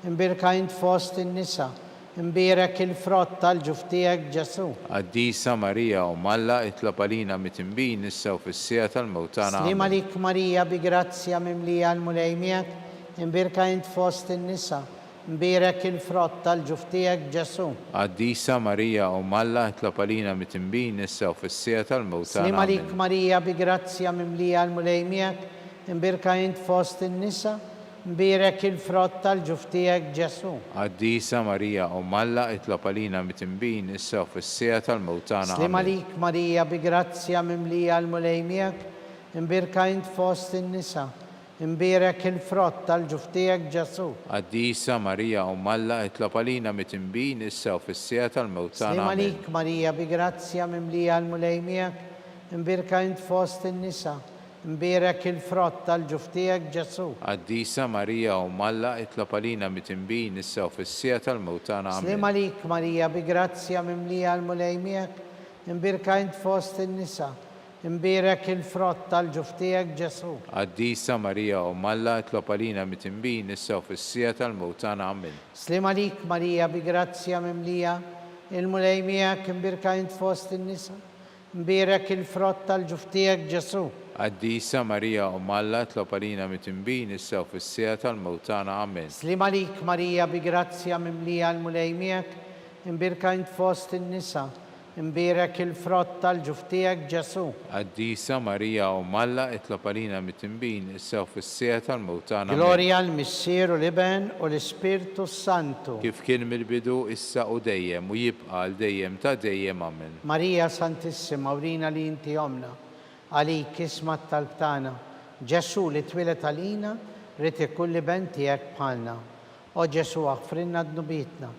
imbirka int fost in-nisa, imbirak il-frott tal-ġuftijak Ġesu. Qaddisa Marija Umm Alla, itlob għalina mit-tinbin issa u fis-sija tal-mewtana. Slim għalik Marija bi grazzja mimlija l-mulejmijak, imbirka int fost in-nisa, imbirak il-frott tal-ġuftijak Ġesu. Qaddisa Marija Umm Alla, itlob għalina mit-tinbin issa u fis-sija tal-mewtana. Slim għalik Marija bi grazzja mimlija l-mulejmijak, imbirka int fost in-nisa, imbirak il-frott tal-ġuftijak Ġesu. Qaddisa Marija Umm Alla, itlob għalina mit-tinbin issa u fis-sija tal-mewtana. Slim għalik Marija bi grazzja mimlija l-mulejmijak, imbirka int fost in-nisa, imbirak il-frott tal-ġuftijak Ġesu. Qaddisa Marija Umm Alla, itlob għalina mit-tinbin issa u fis-sija tal-mewtana. Slim għalik Marija bi grazzja mimlija l-mulejmijak, imbirka int fost in-nisa, imbirak il-frott tal-ġuftijak Ġesu. Qaddisa Marija Umm Alla, itlob għalina mit-tinbin issa u fis-sija tal-mewtana. Slim għalik Marija bi grazzja mimlija l-mulejmijak, imbirka int fost in-nisa, imbirak il-frott tal-ġuftijak Ġesu. Qaddisa Marija Umm Alla, itlob għalina mit-tinbin issa u fis-sija tal-mewtana. Amen. Slim għalik Marija bi grazzja mimlija il-mulejmijak, imbirka int fost in-nisa, imbirak il-frott tal-ġuftijak Ġesu. Qaddisa Marija Umm Alla, itlob għalina mit-tinbin issa u fis-sija tal-mewtana. Amen. Slim għalik Marija bi grazzja mimlija l-mulejmijak, imbirka int fost in-nisa, imbirak il-frott tal-ġuftijak Ġesu. Qaddisa Marija Umm Alla, itlob għalina mit-tinbin issa u fis-sija tal-mewtana. Amen. Gloria l-Missier u l-Iben u l-Spiritu Santu. Kif kien mill-bidu issa u dejjem u jibqa' għal dejjem ta' dejjem. Amen. Marija Santissima, urina li inti omna, għalik ismat tal-btana, Ġesu li twilet għalina, riti kulli bentijek bħalna. O Ġesu għafrinna d-nubitna,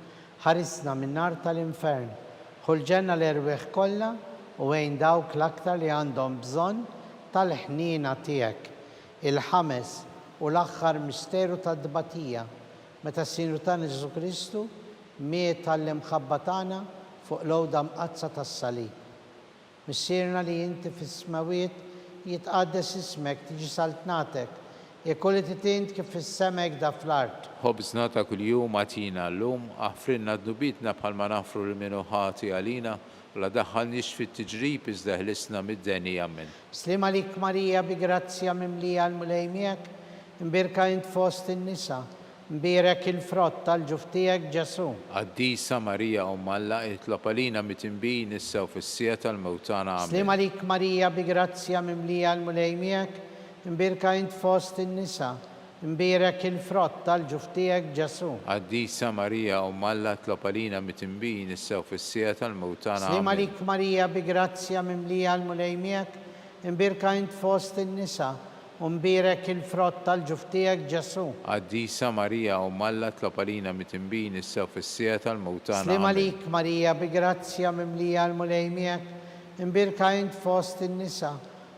ħarisna minn nar tal-infern, ħulġenna l-erweħ kolla u għejn dawk l-aktar li għandhom bżon tal-ħnina tijek. Il-ħames u l-axħar misteru tad-dbatija, meta s-sinru tan Ġesu Kristu, miet tal-imħabbatana fuq l-għoda mqazza tas-salib. Missirna li jinti fis-smawiet jitqaddes ismek, tiġi saltnatek, ikolli titint kif fis-semek da fl-art. Ħobżna ta' kuljum għatina l-lum, aħfrinna d-nubitna bħalma nafru l-minu ħati għalina, u la daħħalniex fit-tiġrib iżda ħlisna mid-deni. Amen. Slim għalik Marija bi grazzja mimlija l-mulejmijak, imbirka int fost in-nisa, imbirak il-frott tal-ġuftijak Ġesu. Qaddisa Marija Umm Alla, itlob għalina mit-tinbin issa u fis-sija tal-mewtana. Amen. Slim għalik Marija bi grazzja mimlija l-mulejmijak, imbirka int fost in-nisa, imbirak il-frott tal-ġuftijak Ġesu. Qaddisa Marija Umm Alla, itlob għalina mit-tinbin issa u fis-sija tal-mewtana. Slim Amen. għalik Marija bi grazzja mimlija l-mulejmijak, imbirka int fost in-nisa, imbirak il-frott tal-ġuftijak Ġesu. Qaddisa Marija Umm Alla, itlob għalina mit-tinbin issa u fis-sija tal-mewtana. Slim Amen. għalik Marija bi grazzja mimlija l-mulejmijak, imbirka int fost in-nisa,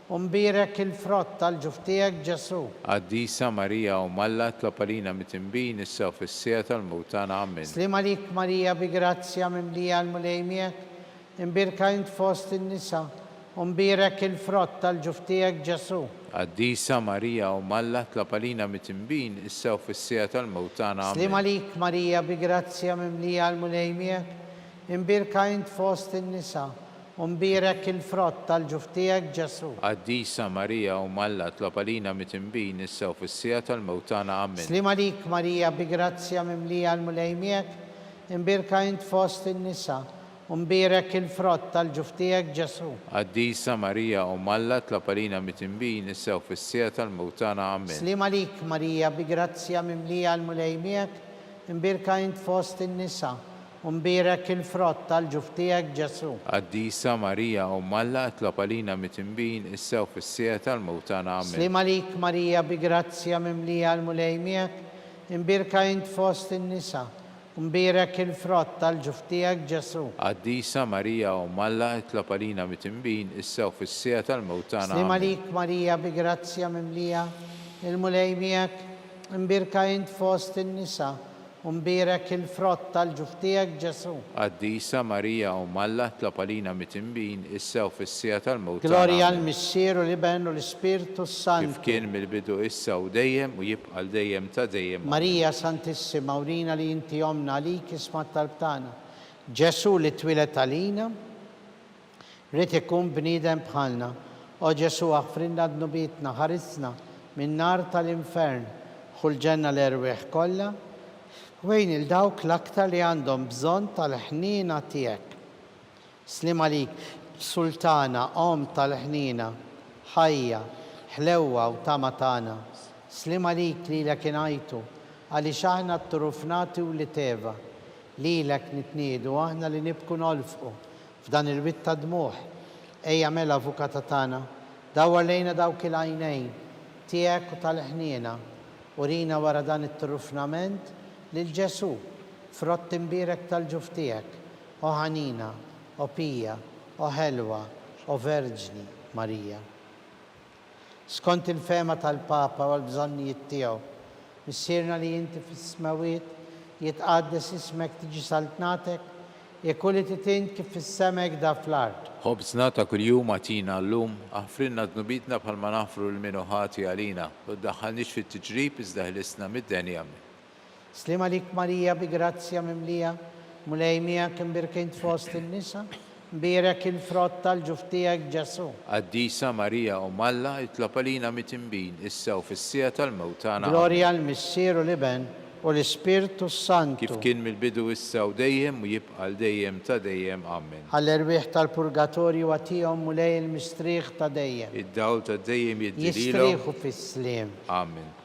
imbirak il-frott tal-ġuftijak Ġesu. Qaddisa Marija Umm Alla, itlob għalina mit-tinbin issa u fis-sija tal-mewtana. Amen. Slim għalik Marija bi grazzja mimlija l-mulejmijak, imbirka int fost in-nisa, imbirak il-frott tal-ġuftijak Ġesu. Qaddisa Marija Umm Alla, itlob għalina mit-tinbin issa u fis-sija tal-mewtana. Slim Amen. għalik Marija bi grazzja mimlija l-mulejmijak, imbirka int fost in-nisa, imbirak il-frott tal-ġuftijak Ġesu. Qaddisa Marija Umm Alla, itlob għalina mit-tinbin issa u fis-sija tal-mewtana. Amen. Slim għalik Marija bi grazzja mimlija l-mulejmijak, imbirka int fost in-nisa, imbirak il-frott tal-ġuftijak Ġesu. Qaddisa Marija Umm Alla, itlob għalina mit-tinbin issa u fis-sija tal-mewtana. Amen. Slim għalik Marija bi grazzja mimlija l-mulejmijak, imbirka int fost in-nisa, imbirak il-frott tal-ġuftijak Ġesu. Qaddisa Marija Umm Alla, itlob għalina mit-tinbin issa u fis-sija tal-mewtana. Amen. Slim għalik Marija bi grazzja mimlija l-mulejmijak, imbirka int fost in-nisa, imbirak il-frott tal-ġuftijak Ġesu. Qaddisa Marija Umm Alla, itlob għalina mit-tinbin issa u fis-sija tal-mewtana. Slim Amen. għalik Marija bi grazzja mimlija il-mulejmijak, imbirka int fost in-nisa, u mbierek il-frott tal-ġuf tiegħek Ġesu. Qaddisa Marija u Malla tlob għalina mitimbin issa u fis-sija tal-mewt. Glorja għal-Missieru li ben u l-Spiritu Kif Santu. kien mill-bidu issa u dejjem u jibqa' dejjem ta' dejjem. Marija Santissima, urina li inti omna għalik isma talbtana. Ġesu li twilet għalina, rrit ikun bniedem bħalna. O Ġesu għafrinna d-nubitna, ħarisna minn nar tal-infern, ħulġenna l-erweħ kollha, wejn il-dawk l-aktar li għandhom bżonn tal-ħnina tiegħek. Slim għalik, Sultana, om tal-ħnina, ħajja, ħlewwa u tama tagħna. Slim għalik li l-ek inajtu, għaliex aħna t-turufnati u li teva, li l-ek nitniedu, aħna li nibku nolfqu, f'dan il-witt ta' dmuħ, ejja mela avukata tagħna, dawwar lejna dawk il-għajnejn, tiegħek u tal-ħnina, urina wara dan it-turufnament lil Ġesu, frott imbierek tal-ġuf tiegħek, o ħanina, o pija, o ħelwa, o verġni Marija. Skont il-fema tal-Papa u l-bżonnijiet tiegħu, missierna li inti fis-smawiet jitqaddes ismek tiġi saltnatek, jekk li titint kif fis-semek da fl-art. Ħobżna ta' kuljum għatina llum, aħfrinna d-nubitna bħalma nafru l-minuħati għalina, u ddaħħalniex fit-tiġrib iżda ħlisna mid-denja. Slim għalik Marija bi grazzja mimlija, mulej miegħek imbirkejn fost in-nisa, mbierek il-frott tal-ġuf tiegħek Ġesu. Qaddisa Marija u Malla itlob għalina mitimbin issa u fis-sija tal-mewt tagħna. Glorja għal-Missieru li ben u l-Spiritu Santu. Kif kien mill-bidu issa u dejjem u jibqa' dejjem ta' dejjem. Amen. Għall-erwieħ tal-purgatorju għatihom mulej il-mistrieħ ta' dejjem. Id-dawl ta' dejjem jiddililhom. Jistrieħu fis-sliem. Amen.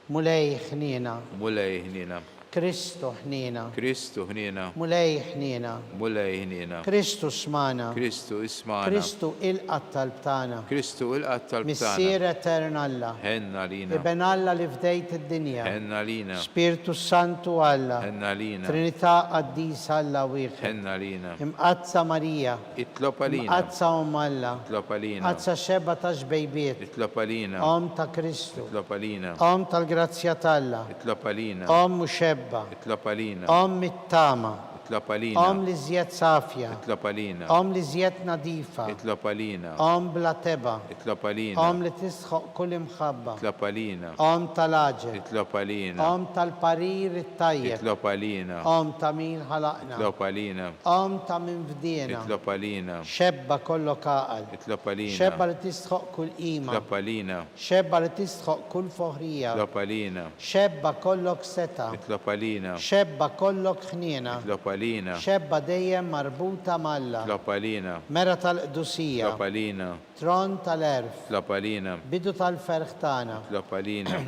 Mulej ħnina. Mulej ħnina. Kristu ħnina. Kristu ħnina. Mulej ħnina. Mulej ħnina. Kristu smana. Kristu ismana. Kristu il-qatt tal-btana. Kristu il-qatt tal-btana. Missier etern Alla. Henna lina. Iben Alla li fdejt id-dinja. Henna lina. Spiritu Santu Alla. Henna lina. Trinità qaddis Alla wieħed. Henna lina. Imqazza Marija. Itlob għalina. Imqazza Alla. Itlob għalina. Qazza xeba ta' xbejbiet. Itlob għalina. Om ta' Kristu. Itlob għalina. Om tal-grazzja talla. Itlob għalina. Om muxebba. Itlob għalina. Om mit-tama. Itlob għalina. Om li zjed safja. Itlob għalina. Om li zjed nadifa. Itlob għalina. Om bla teba. Itlob għalina. Om li tisħoq kull imħabba. Itlob għalina. Om tal-aġel. Itlob għalina. Om tal-parir it-tajjeb. Itlob għalina. Om ta' min ħalaqna. Itlob għalina. Om ta' min fdina. Itlob għalina. Xebba kollok aqal. Itlob għalina. Xebba li tisħoq kull qima. Itlob għalina. Xebba li tisħoq kull foħrija. Itlob għalina. Xebba kollok seta. Itlob għalina. Xebba kollok ħnina. Itlob għalina. Xebba dejjem marbuta malla. Itlob għalina. Mera tal-qdusija. Itlob għalina. Tron tal-erf. Itlob għalina. Bidu tal-ferħtana. Itlob għalina.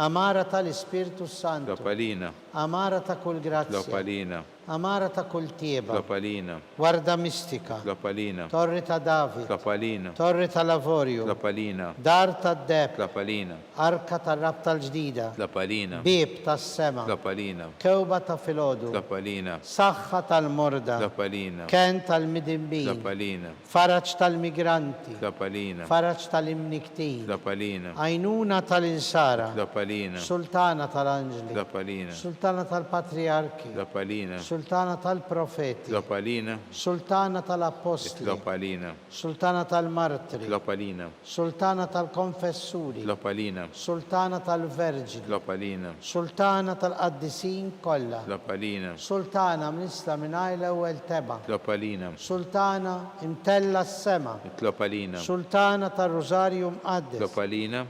Amara tal-Ispiritu Santu. Itlob għalina. Amara ta' kull Itlob grazzja. għalina. Amara ta' kull tieba. Itlob għalina. Warda mistika. Itlob għalina. Torri ta' David. Itlob għalina. Torri ta' Lavorju. Itlob għalina. Dar ta' Deb. Itlob għalina. Arka ta' Rab tal-ġdida. Itlob għalina. Bib ta' sema. Itlob għalina. Kewba ta' filodu. Itlob għalina. Saħħa tal-morda. Itlob għalina. Ken tal-midimbin. Itlob għalina. Faraċ tal-migranti. Itlob għalina. Faraċ tal-imniktin. Itlob għalina. Għajnuna tal-insara. Itlob għalina. Sultana tal-anġli. Itlob għalina. Sultana tal-patriarki. Itlob għalina. Sultana tal-profeti. Itlob għalina. Sultana tal-apostli. Itlob għalina. Sultana tal-martri. Itlob għalina. Sultana tal-konfessuri. Itlob għalina. Sultana tal-verġini. Itlob għalina. Sultana tal-qaddisin kollha. Itlob għalina. Sultana mnisla minn l-ewwel teba. Itlob għalina. Sultana imtella s-sema. Itlob għalina. Sultana tal-Rożarju mqaddes. Itlob għalina.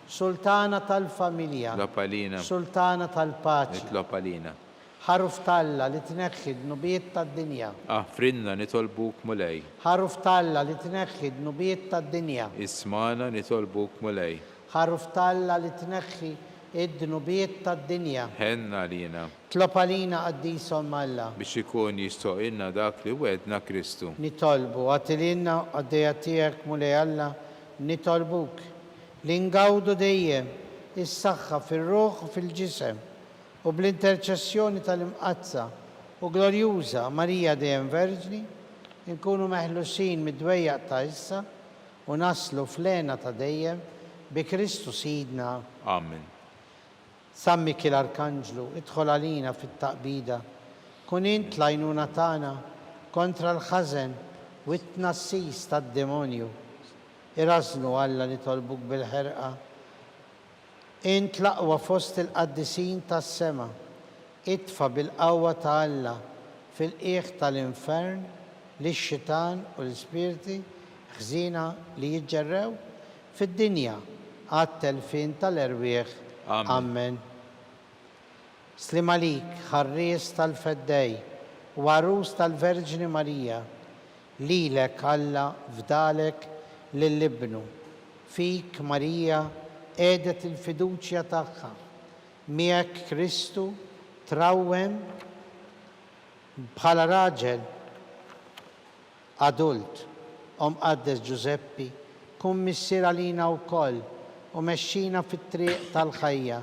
Sultana tal-familja. Itlob għalina. Sultana tal-paċi. Itlob għalina. Ħaruf talla li tneħħi d-nubiet tad-dinja. Aħfrinna nitolbuk mulej. Ħaruf talla li tneħħi d-nubiet tad-dinja. Ismana nitolbuk mulej. Ħaruf talla li tneħħi id-nubiet tad-dinja. Henna lina. Tlob għalina qaddisom Alla. Biex ikun jistoqilna dak li wedna Kristu. Nitolbu għatilinna għaddeja tiegħek mulej Alla, nitolbuk li ngawdu dejjem is-saħħa fir-ruħ u fil-ġisem u bl-interċessjoni tal-imqazza u glorjuża Marija dejjem Verġni nkunu meħlusin mid-dwejjaq ta' issa u naslu flena ta' dejjem bi Kristu Sidna. Amen. San Mikil Arkanġlu, idħol għalina fit-taqbida, kun int lajnuna tagħna kontra l-ħażen u t-tnassis tad-demonju. Irasnu Alla nitolbuk bil-ħerqa. Int l-aqwa fost il-qaddisin tas-sema, idfa bil-qawwa ta' Alla fil-qiegħ tal-infern lix-xitan u l-ispirti ħżina li jiġġerrew fid-dinja għat-telfin tal-erwieħ. Amen. Slim għalik, ħarries tal-feddej u għarus tal-Verġni Marija, lilek Alla fdalek lill-ibnu. Fik Marija edet il-fiduċja tagħha. Miegħek Kristu trawwem bħala raġel adult. Qaddes Giuseppi, kun missier għalina wkoll u mexxina fit-triq tal-ħajja.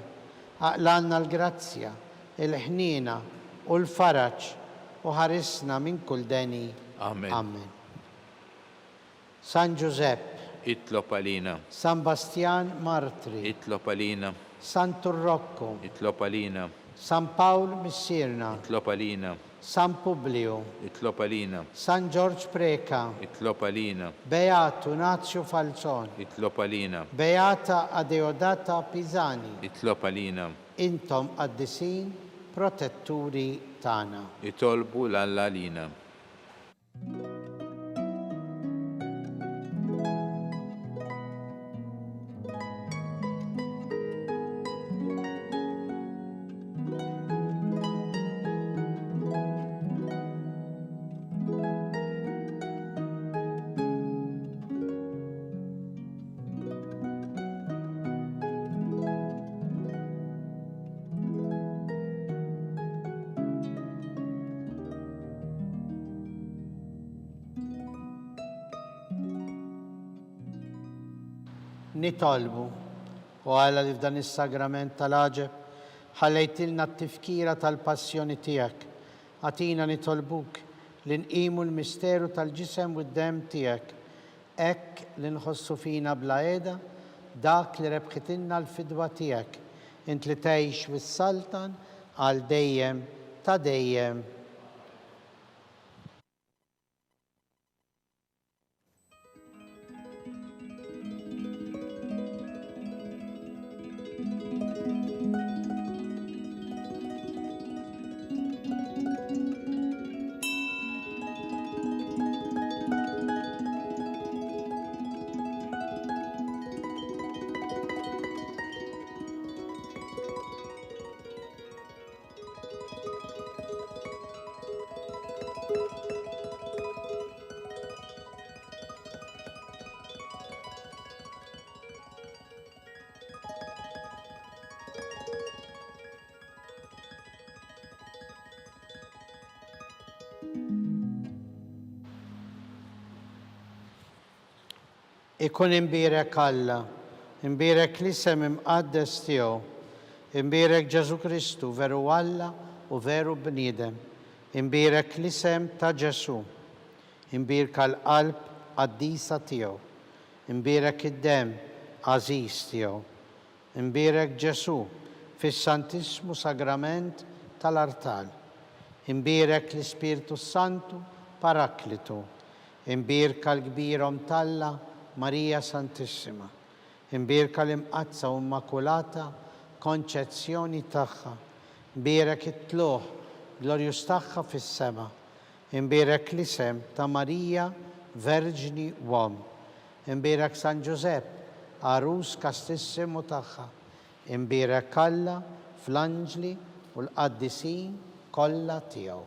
Aqlanna l-grazzja, il-ħnina u l-faraġ u ħarisna minn kull deni. Amen. San Giuseppe, itlob għalina. San Bastian Martri, Itlob għalina. San Turrocco, Itlob għalina. San Pawl Missirna, Itlob għalina. San Publio, Itlob għalina. San George Preka, Itlob għalina. Beato Nazio Falzon, Itlob għalina. Beata Adeodata Pisani, Itlob għalina. intom qaddisin protetturi tagħna. Itolbu l-Alla għalina. Nitolbu u Alla li f'dan is-sagrament tal-aġeb ħallejtilna t-tifkira tal-passjoni tiegħek. Għatina nitolbuk li nqimu l-misteru tal-ġisem u d-dem tiegħek. Hekk li nħossu fina bla qiegħda dak li rebħitilna l-fidwa tiegħek. Int li tgħix wis-saltan għal dejjem ta' dejjem. Ikun imbierek Alla, imbierek l-isem imqaddes tiegħu, imbierek Ġesu Kristu veru Alla u veru bniedem, imbierek l-isem ta' Ġesu, imbierek l-qalb qaddisa tiegħu, imbierek id-dem għażiż tiegħu, imbierek Ġesu fis-Santismu Sagrament tal-Artal, imbierek l-Ispirtu Santu Paraklitu, imbierek l-kbirhom Talla Marija Santissima, imbierek l-imqazza u immakulata konċezzjoni tagħha, imbierek it-tluħ glorjus tagħha fis-sema, imbierek l-isem ta' Marija Verġni Uom, imbierek San Giuseppe Arus kastissimu tagħha, imbierek Alla fl-anġli u l-qaddisin kollha tiegħu.